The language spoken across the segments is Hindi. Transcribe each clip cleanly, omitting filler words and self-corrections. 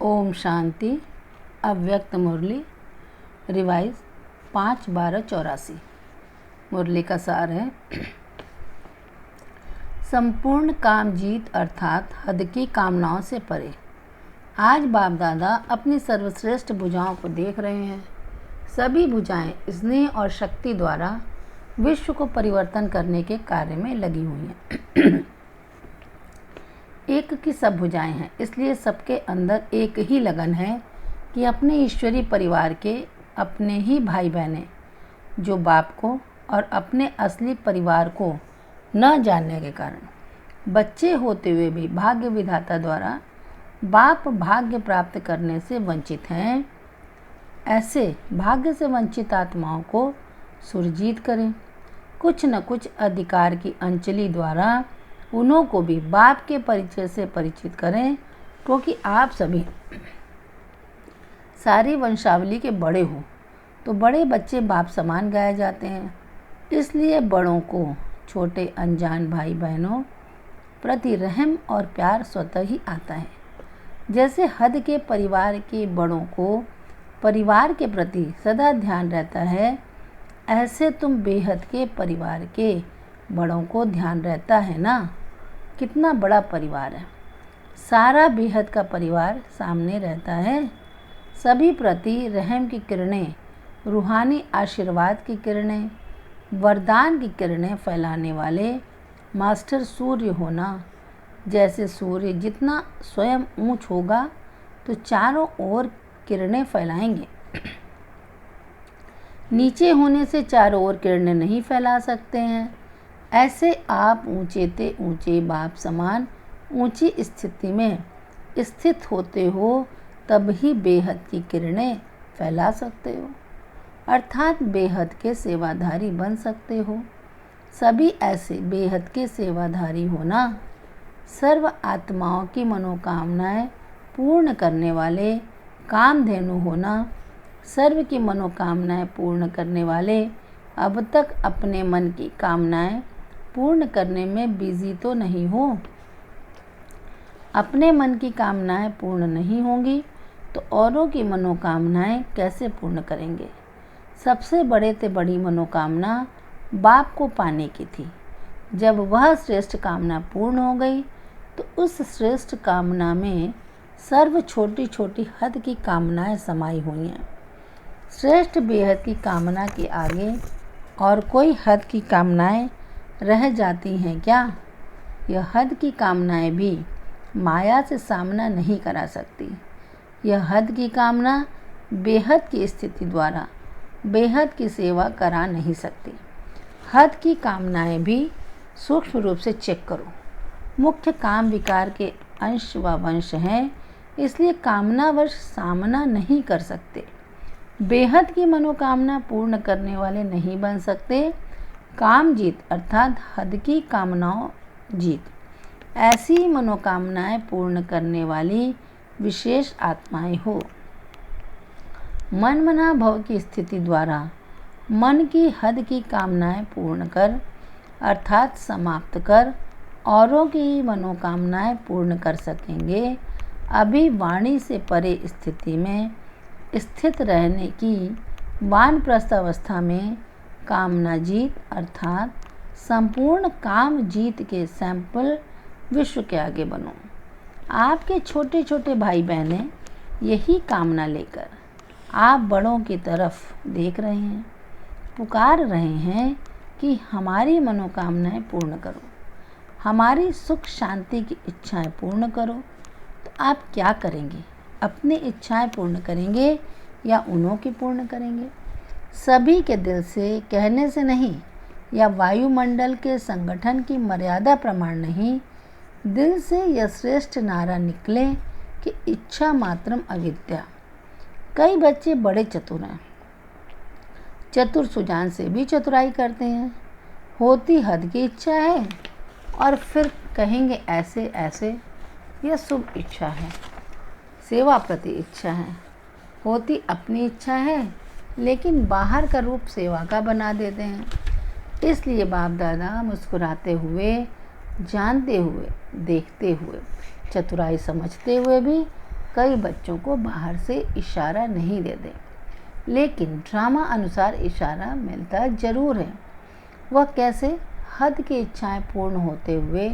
ओम शांति। अव्यक्त मुरली रिवाइज 5/12/84। मुरली का सार है, संपूर्ण काम जीत अर्थात हद की कामनाओं से परे। आज बाप दादा अपनी सर्वश्रेष्ठ भुजाओं को देख रहे हैं। सभी भुजाएं स्नेह और शक्ति द्वारा विश्व को परिवर्तन करने के कार्य में लगी हुई हैं। एक की सब भुजाएं हैं, इसलिए सबके अंदर एक ही लगन है कि अपने ईश्वरीय परिवार के अपने ही भाई बहनें जो बाप को और अपने असली परिवार को न जानने के कारण बच्चे होते हुए भी भाग्य विधाता द्वारा बाप भाग्य प्राप्त करने से वंचित हैं, ऐसे भाग्य से वंचित आत्माओं को सुरजीत करें। कुछ न कुछ अधिकार की अंजलि द्वारा उन्हों को भी बाप के परिचय से परिचित करें, क्योंकि आप सभी सारी वंशावली के बड़े हो तो बड़े बच्चे बाप समान गाए जाते हैं। इसलिए बड़ों को छोटे अनजान भाई बहनों प्रति रहम और प्यार स्वतः ही आता है। जैसे हद के परिवार के बड़ों को परिवार के प्रति सदा ध्यान रहता है, ऐसे तुम बेहद के परिवार के बड़ों को ध्यान रहता है ना। कितना बड़ा परिवार है, सारा बेहद का परिवार सामने रहता है। सभी प्रति रहम की किरणें, रूहानी आशीर्वाद की किरणें, वरदान की किरणें फैलाने वाले मास्टर सूर्य होना। जैसे सूर्य जितना स्वयं ऊंच होगा तो चारों ओर किरणें फैलाएंगे, नीचे होने से चारों ओर किरणें नहीं फैला सकते हैं। ऐसे आप ऊंचे ते ऊंचे बाप समान ऊंची स्थिति में स्थित होते हो, तब ही बेहद की किरणें फैला सकते हो, अर्थात बेहद के सेवाधारी बन सकते हो। सभी ऐसे बेहद के सेवाधारी होना, सर्व आत्माओं की मनोकामनाएं पूर्ण करने वाले कामधेनु होना। सर्व की मनोकामनाएं पूर्ण करने वाले अब तक अपने मन की कामनाएं पूर्ण करने में बिजी तो नहीं हो। अपने मन की कामनाएं पूर्ण नहीं होंगी तो औरों की मनोकामनाएं कैसे पूर्ण करेंगे। सबसे बड़े से बड़ी मनोकामना बाप को पाने की थी। जब वह श्रेष्ठ कामना पूर्ण हो गई तो उस श्रेष्ठ कामना में सर्व छोटी छोटी हद की कामनाएं समाई हुई हैं। श्रेष्ठ बेहद की कामना के आगे और कोई हद की कामनाएं रह जाती हैं क्या? यह हद की कामनाएं भी माया से सामना नहीं करा सकती। यह हद की कामना बेहद की स्थिति द्वारा बेहद की सेवा करा नहीं सकती। हद की कामनाएं भी सूक्ष्म रूप से चेक करो। मुख्य काम विकार के अंश व वंश हैं, इसलिए कामनावश सामना नहीं कर सकते। बेहद की मनोकामना पूर्ण करने वाले नहीं बन सकते। काम जीत अर्थात हद की कामनाओं जीत, ऐसी मनोकामनाएं पूर्ण करने वाली विशेष आत्माएं हो। मन मना भव की स्थिति द्वारा मन की हद की कामनाएं पूर्ण कर अर्थात समाप्त कर औरों की मनोकामनाएं पूर्ण कर सकेंगे। अभी वाणी से परे स्थिति में स्थित रहने की वानप्रस्थ अवस्था में कामना जीत अर्थात संपूर्ण काम जीत के सैंपल विश्व के आगे बनो। आपके छोटे छोटे भाई बहनें यही कामना लेकर आप बड़ों की तरफ देख रहे हैं, पुकार रहे हैं कि हमारी मनोकामनाएं पूर्ण करो, हमारी सुख शांति की इच्छाएं पूर्ण करो। तो आप क्या करेंगे? अपनी इच्छाएं पूर्ण करेंगे या उन्हों की पूर्ण करेंगे? सभी के दिल से कहने से नहीं, या वायुमंडल के संगठन की मर्यादा प्रमाण नहीं, दिल से यह श्रेष्ठ नारा निकले कि इच्छा मात्रम अविद्या। कई बच्चे बड़े चतुर हैं, चतुर सुजान से भी चतुराई करते हैं। होती हद की इच्छा है और फिर कहेंगे ऐसे ऐसे यह शुभ इच्छा है, सेवा प्रति इच्छा है। होती अपनी इच्छा है लेकिन बाहर का रूप सेवा का बना देते हैं। इसलिए बाप दादा मुस्कुराते हुए, जानते हुए, देखते हुए, चतुराई समझते हुए भी कई बच्चों को बाहर से इशारा नहीं देते, लेकिन ड्रामा अनुसार इशारा मिलता जरूर है। वह कैसे? हद की इच्छाएं पूर्ण होते हुए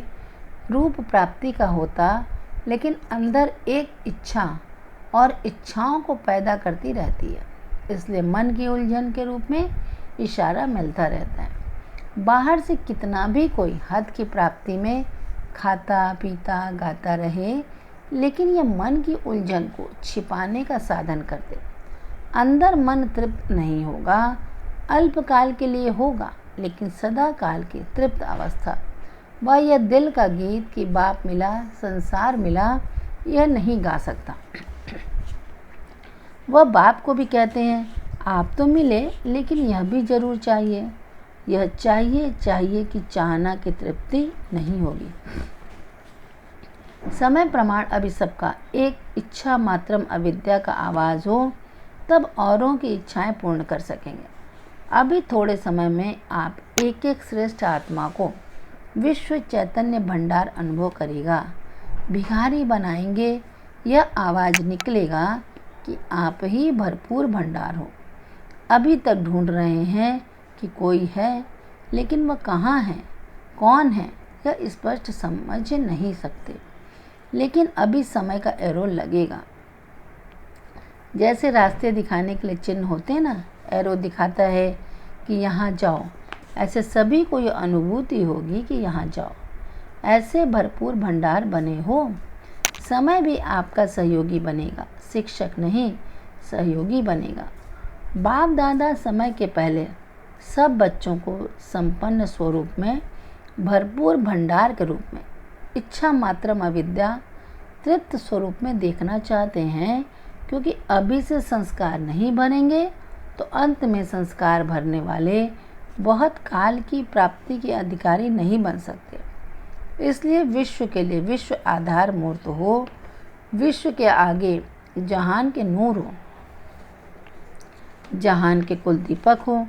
रूप प्राप्ति का होता, लेकिन अंदर एक इच्छा और इच्छाओं को पैदा करती रहती है, इसलिए मन की उलझन के रूप में इशारा मिलता रहता है। बाहर से कितना भी कोई हद की प्राप्ति में खाता पीता गाता रहे, लेकिन यह मन की उलझन को छिपाने का साधन कर दे। अंदर मन तृप्त नहीं होगा, अल्पकाल के लिए होगा, लेकिन सदा काल की तृप्त अवस्था वह यह दिल का गीत कि बाप मिला संसार मिला यह नहीं गा सकता। वह बाप को भी कहते हैं, आप तो मिले, लेकिन यह भी जरूर चाहिए। यह चाहिए कि चाहना की तृप्ति नहीं होगी। समय प्रमाण अभी सबका एक इच्छा मात्रम अविद्या का आवाज़ हो, तब औरों की इच्छाएं पूर्ण कर सकेंगे। अभी थोड़े समय में आप एक एक श्रेष्ठ आत्मा को विश्व चैतन्य भंडार अनुभव करेगा। भिखारी बनाएंगे, यह आवाज़ निकलेगा कि आप ही भरपूर भंडार हो। अभी तक ढूंढ रहे हैं कि कोई है, लेकिन वह कहाँ है, कौन है, यह स्पष्ट समझ नहीं सकते। लेकिन अभी समय का एरो लगेगा। जैसे रास्ते दिखाने के लिए चिन्ह होते हैं ना, एरो दिखाता है कि यहाँ जाओ, ऐसे सभी को यह अनुभूति होगी कि यहाँ जाओ। ऐसे भरपूर भंडार बने हो। समय भी आपका सहयोगी बनेगा, शिक्षक नहीं सहयोगी बनेगा। बाप दादा समय के पहले सब बच्चों को संपन्न स्वरूप में भरपूर भंडार के रूप में इच्छा मात्रम अविद्या तृप्त स्वरूप में देखना चाहते हैं, क्योंकि अभी से संस्कार नहीं भरेंगे तो अंत में संस्कार भरने वाले बहुत काल की प्राप्ति के अधिकारी नहीं बन सकते। इसलिए विश्व के लिए विश्व आधार मूर्त हो, विश्व के आगे जहान के नूर हो, जहान के कुल दीपक हो।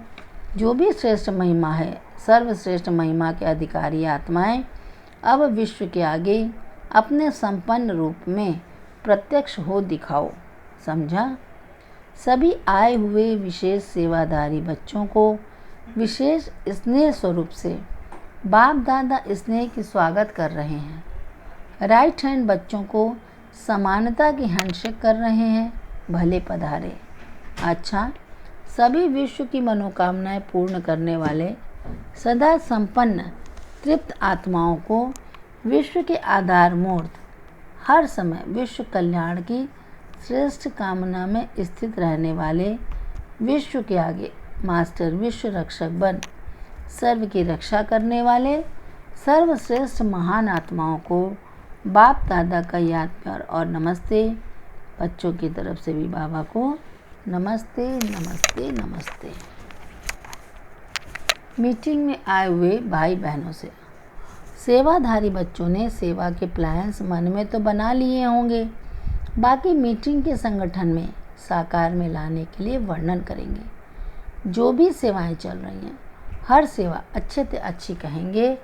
जो भी श्रेष्ठ महिमा है, सर्वश्रेष्ठ महिमा के अधिकारी आत्माएं अब विश्व के आगे अपने संपन्न रूप में प्रत्यक्ष हो दिखाओ। समझा? सभी आए हुए विशेष सेवाधारी बच्चों को विशेष स्नेह स्वरूप से बाप दादा स्नेह की स्वागत कर रहे हैं। राइट हैंड बच्चों को समानता की हैंडशेक कर रहे हैं। भले पधारे। अच्छा, सभी विश्व की मनोकामनाएं पूर्ण करने वाले सदा संपन्न तृप्त आत्माओं को विश्व के आधार मूर्त हर समय विश्व कल्याण की श्रेष्ठ कामना में स्थित रहने वाले विश्व के आगे मास्टर विश्व रक्षक बन सर्व की रक्षा करने वाले सर्वश्रेष्ठ महान आत्माओं को बाप दादा का याद प्यार और नमस्ते। बच्चों की तरफ से भी बाबा को नमस्ते नमस्ते नमस्ते। मीटिंग में आए हुए भाई बहनों से सेवाधारी बच्चों ने सेवा के प्लान्स मन में तो बना लिए होंगे, बाकी मीटिंग के संगठन में साकार में लाने के लिए वर्णन करेंगे। जो भी सेवाएं चल रही हैं, हर सेवा अच्छे से अच्छी कहेंगे।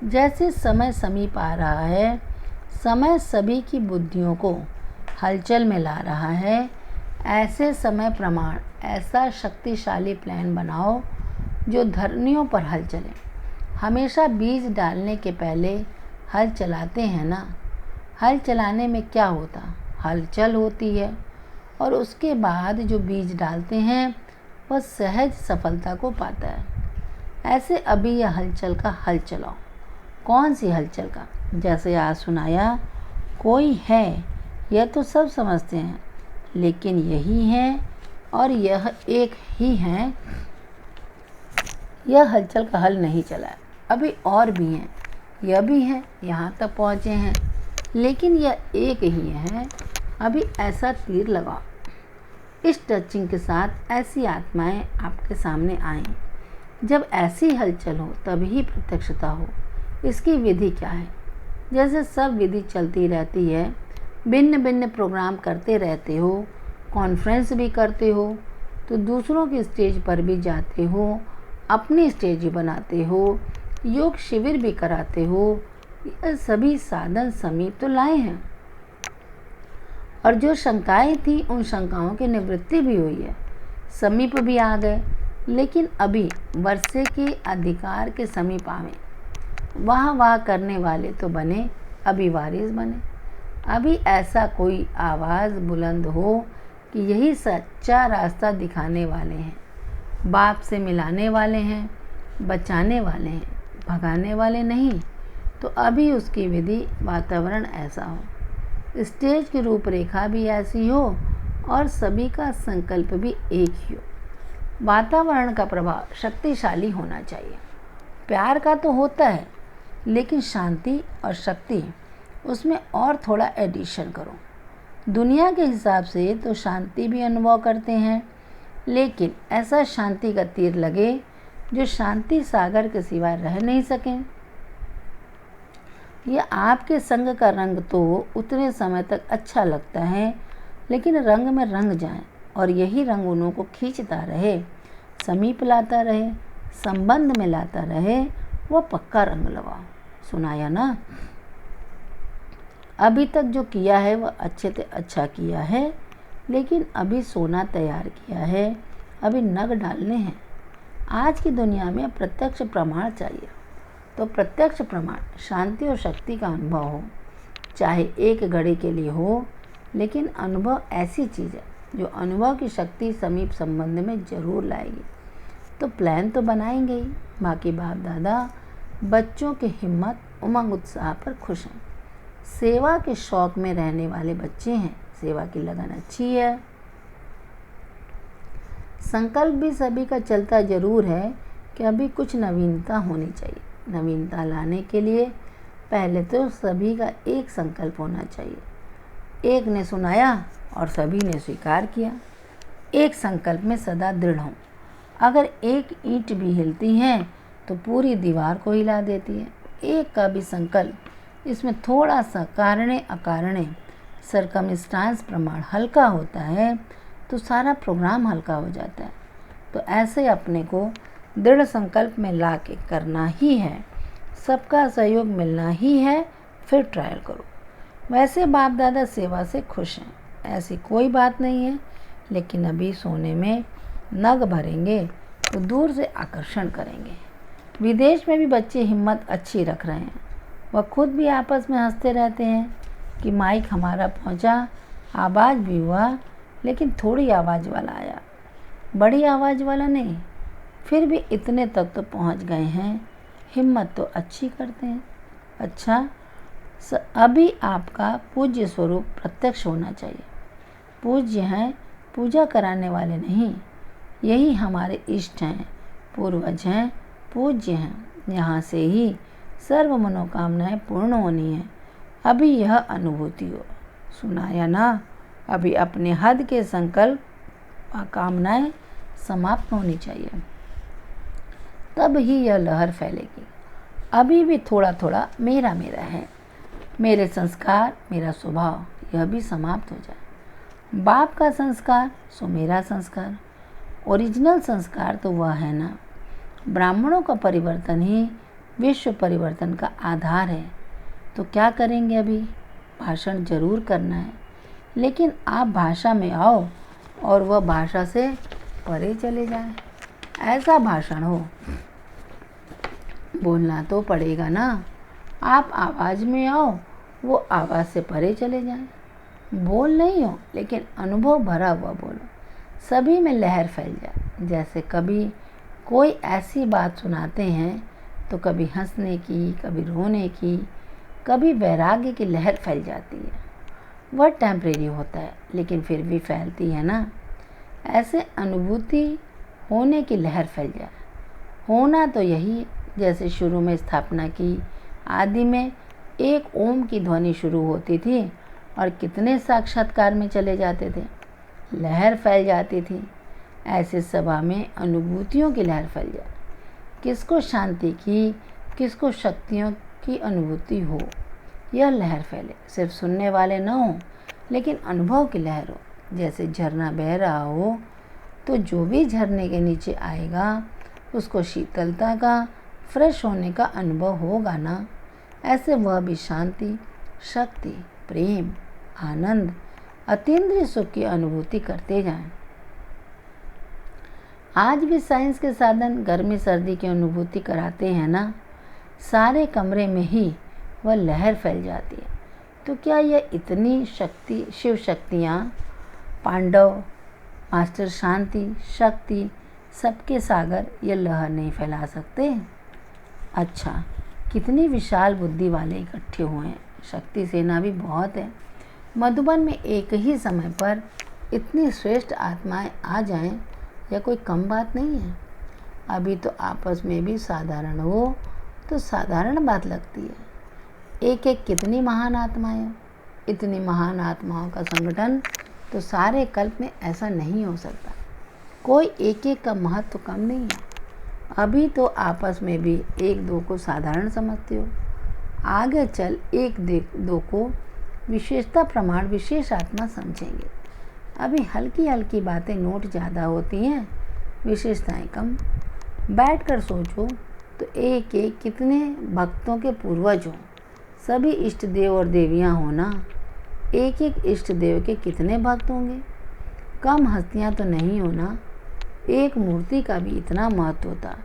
जैसे समय समीप आ रहा है, समय सभी की बुद्धियों को हलचल में ला रहा है, ऐसे समय प्रमाण ऐसा शक्तिशाली प्लान बनाओ जो धरनियों पर हल चले। हमेशा बीज डालने के पहले हल चलाते हैं ना। हल चलाने में क्या होता? हलचल होती है, और उसके बाद जो बीज डालते हैं वह सहज सफलता को पाता है। ऐसे अभी यह हलचल का हल चलाओ। कौन सी हलचल का? जैसे आज सुनाया, कोई है, यह तो सब समझते हैं, लेकिन यही है और यह एक ही है। यह हलचल का हल नहीं चला है। अभी और भी हैं, यह भी हैं, यहाँ तक पहुँचे हैं, लेकिन यह एक ही है। अभी ऐसा तीर लगाओ। इस टचिंग के साथ ऐसी आत्माएं आपके सामने आएं। जब ऐसी हलचल हो तभी प्रत्यक्षता हो। इसकी विधि क्या है? जैसे सब विधि चलती रहती है, भिन्न भिन्न प्रोग्राम करते रहते हो, कॉन्फ्रेंस भी करते हो, तो दूसरों की स्टेज पर भी जाते हो, अपनी स्टेज भी बनाते हो, योग शिविर भी कराते हो। यह सभी साधन समीप तो लाए हैं, और जो शंकाएं थी उन शंकाओं की निवृत्ति भी हुई है। समीप भी आ गए, लेकिन अभी वर्षे के अधिकार के समीप आवे। वाह करने वाले तो बने, अभी वारिस बने। अभी ऐसा कोई आवाज़ बुलंद हो कि यही सच्चा रास्ता दिखाने वाले हैं, बाप से मिलाने वाले हैं, बचाने वाले हैं, भगाने वाले नहीं। तो अभी उसकी विधि वातावरण ऐसा हो, स्टेज की रूपरेखा भी ऐसी हो और सभी का संकल्प भी एक ही हो। वातावरण का प्रभाव शक्तिशाली होना चाहिए। प्यार का तो होता है, लेकिन शांति और शक्ति उसमें और थोड़ा एडिशन करो। दुनिया के हिसाब से तो शांति भी अनुभव करते हैं, लेकिन ऐसा शांति का तीर लगे जो शांति सागर के सिवाय रह नहीं सकें। यह आपके संग का रंग तो उतने समय तक अच्छा लगता है, लेकिन रंग में रंग जाए और यही रंग उन्हों को खींचता रहे, समीप लाता रहे, संबंध में लाता रहे, वह पक्का रंग लगाओ। सुनाया ना। अभी तक जो किया है वह अच्छे से अच्छा किया है, लेकिन अभी सोना तैयार किया है, अभी नग डालने हैं। आज की दुनिया में प्रत्यक्ष प्रमाण चाहिए, तो प्रत्यक्ष प्रमाण शांति और शक्ति का अनुभव हो, चाहे एक घड़ी के लिए हो, लेकिन अनुभव ऐसी चीज़ है जो अनुभव की शक्ति समीप संबंध में जरूर लाएगी। तो प्लान तो बनाएंगे ही। बाकी बाप दादा बच्चों की हिम्मत, उमंग, उत्साह पर खुश हैं। सेवा के शौक में रहने वाले बच्चे हैं, सेवा की लगन अच्छी है। संकल्प भी सभी का चलता जरूर है कि अभी कुछ नवीनता होनी चाहिए। नवीनता लाने के लिए पहले तो सभी का एक संकल्प होना चाहिए। एक ने सुनाया और सभी ने स्वीकार किया। एक संकल्प में सदा दृढ़ हों। अगर एक ईंट भी हिलती है तो पूरी दीवार को हिला देती है। एक का भी संकल्प इसमें थोड़ा सा कारणे अकारणे सरकमस्टांस प्रमाण हल्का होता है तो सारा प्रोग्राम हल्का हो जाता है। तो ऐसे अपने को दृढ़ संकल्प में ला के करना ही है, सबका सहयोग मिलना ही है, फिर ट्रायल करो। वैसे बाप दादा सेवा से खुश हैं, ऐसी कोई बात नहीं है, लेकिन अभी सोने में नग भरेंगे तो दूर से आकर्षण करेंगे। विदेश में भी बच्चे हिम्मत अच्छी रख रहे हैं। वह खुद भी आपस में हंसते रहते हैं कि माइक हमारा पहुंचा, आवाज़ भी हुआ, लेकिन थोड़ी आवाज़ वाला आया, बड़ी आवाज़ वाला नहीं। फिर भी इतने तक तो पहुंच गए हैं, हिम्मत तो अच्छी करते हैं। अच्छा, अभी आपका पूज्य स्वरूप प्रत्यक्ष होना चाहिए। पूज्य हैं, पूजा कराने वाले नहीं। यही हमारे इष्ट हैं, पूर्वज हैं, पूज्य हैं। यहाँ से ही सर्व मनोकामनाएं पूर्ण होनी है। अभी यह अनुभूति हो। सुनाया ना। अभी अपने हद के संकल्प और कामनाएं समाप्त होनी चाहिए, तब ही यह लहर फैलेगी। अभी भी थोड़ा थोड़ा मेरा मेरा है, मेरे संस्कार, मेरा स्वभाव, यह भी समाप्त हो जाए। बाप का संस्कार सो मेरा संस्कार, ओरिजिनल संस्कार तो वह है ना। ब्राह्मणों का परिवर्तन ही विश्व परिवर्तन का आधार है। तो क्या करेंगे? अभी भाषण जरूर करना है, लेकिन आप भाषा में आओ और वह भाषा से परे चले जाए। ऐसा भाषण हो, बोलना तो पड़ेगा ना। आप आवाज़ में आओ, वो आवाज़ से परे चले जाए। बोल नहीं हो, लेकिन अनुभव भरा हुआ बोलो, सभी में लहर फैल जाए। जैसे कभी कोई ऐसी बात सुनाते हैं तो कभी हंसने की, कभी रोने की, कभी वैराग्य की लहर फैल जाती है। वह टेम्परेरी होता है, लेकिन फिर भी फैलती है ना। ऐसे अनुभूति होने की लहर फैल जाए। होना तो यही, जैसे शुरू में स्थापना की आदि में एक ओम की ध्वनि शुरू होती थी और कितने साक्षात्कार में चले जाते थे, लहर फैल जाती थी। ऐसे सभा में अनुभूतियों की लहर फैल जाए। किसको शांति की, किसको शक्तियों की अनुभूति हो, यह लहर फैले। सिर्फ सुनने वाले न हो, लेकिन अनुभव की लहर हो। जैसे झरना बह रहा हो तो जो भी झरने के नीचे आएगा उसको शीतलता का, फ्रेश होने का अनुभव होगा ना। ऐसे वह भी शांति, शक्ति, प्रेम, आनंद, अतीन्द्रिय सुख की अनुभूति करते जाएं। आज भी साइंस के साधन गर्मी सर्दी की अनुभूति कराते हैं ना। सारे कमरे में ही वह लहर फैल जाती है। तो क्या यह इतनी शक्ति, शिव शक्तियाँ, पांडव, मास्टर शांति, शक्ति, सबके सागर ये लहर नहीं फैला सकते? अच्छा, कितनी विशाल बुद्धि वाले इकट्ठे हुए हैं। शक्ति सेना भी बहुत है। मधुबन में एक ही समय पर इतनी श्रेष्ठ आत्माएं आ जाएं, यह कोई कम बात नहीं है। अभी तो आपस में भी साधारण हो तो साधारण बात लगती है। एक एक कितनी महान आत्माएं, इतनी महान आत्माओं का संगठन तो सारे कल्प में ऐसा नहीं हो सकता। कोई एक एक का महत्व कम नहीं है। अभी तो आपस में भी एक दो को साधारण समझते हो, आगे चल एक दो को विशेषता प्रमाण विशेष आत्मा समझेंगे। अभी हल्की हल्की बातें नोट ज़्यादा होती हैं, विशेषताएं कम। बैठकर सोचो तो एक एक कितने भक्तों के पूर्वज हों। सभी इष्ट देव और देवियां होना, एक एक इष्ट देव के कितने भक्त होंगे। कम हस्तियां तो नहीं होना। एक मूर्ति का भी इतना महत्व होता।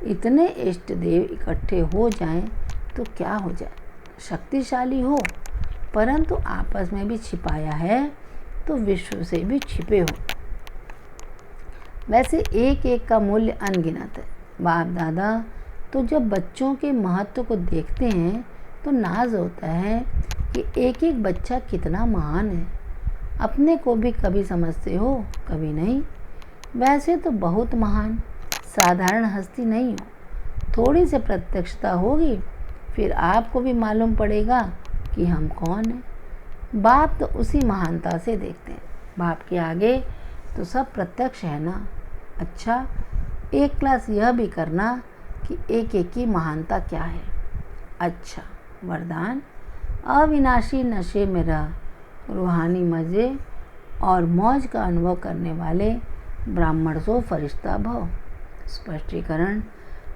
इतने इष्ट देव इकट्ठे हो जाएं तो क्या हो जाए। शक्तिशाली हो परंतु आपस में भी छिपाया है तो विश्व से भी छिपे हो। वैसे एक एक का मूल्य अनगिनत है। बाप दादा तो जब बच्चों के महत्व को देखते हैं तो नाज होता है कि एक एक बच्चा कितना महान है। अपने को भी कभी समझते हो, कभी नहीं। वैसे तो बहुत महान, साधारण हस्ती नहीं हो। थोड़ी सी प्रत्यक्षता होगी फिर आपको भी मालूम पड़ेगा कि हम कौन हैं। बाप तो उसी महानता से देखते हैं। बाप के आगे तो सब प्रत्यक्ष है ना। अच्छा, एक क्लास यह भी करना कि एक एक की महानता क्या है। अच्छा, वरदान, अविनाशी नशे में रह, रूहानी मज़े और मौज का अनुभव करने वाले ब्राह्मण सो फरिश्ता भव। स्पष्टीकरण,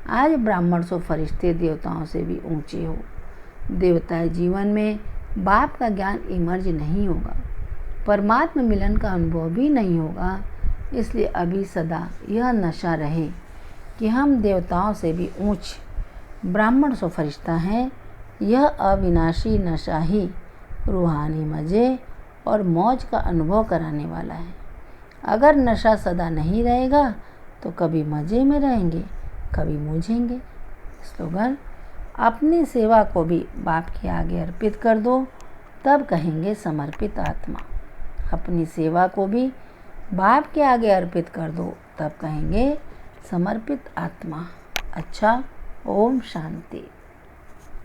आज ब्राह्मण सो फरिश्ते देवताओं से भी ऊंचे हो। देवताएं जीवन में बाप का ज्ञान इमर्ज नहीं होगा, परमात्मा मिलन का अनुभव भी नहीं होगा। इसलिए अभी सदा यह नशा रहे कि हम देवताओं से भी ऊंच ब्राह्मण सो फरिश्ता हैं। यह अविनाशी नशा ही रूहानी मज़े और मौज का अनुभव कराने वाला है। अगर नशा सदा नहीं रहेगा तो कभी मज़े में रहेंगे, कभी मूझेंगे। स्लोगन, अपनी सेवा को भी बाप के आगे अर्पित कर दो, तब कहेंगे समर्पित आत्मा। अपनी सेवा को भी बाप के आगे अर्पित कर दो, तब कहेंगे समर्पित आत्मा। अच्छा, ओम शांति।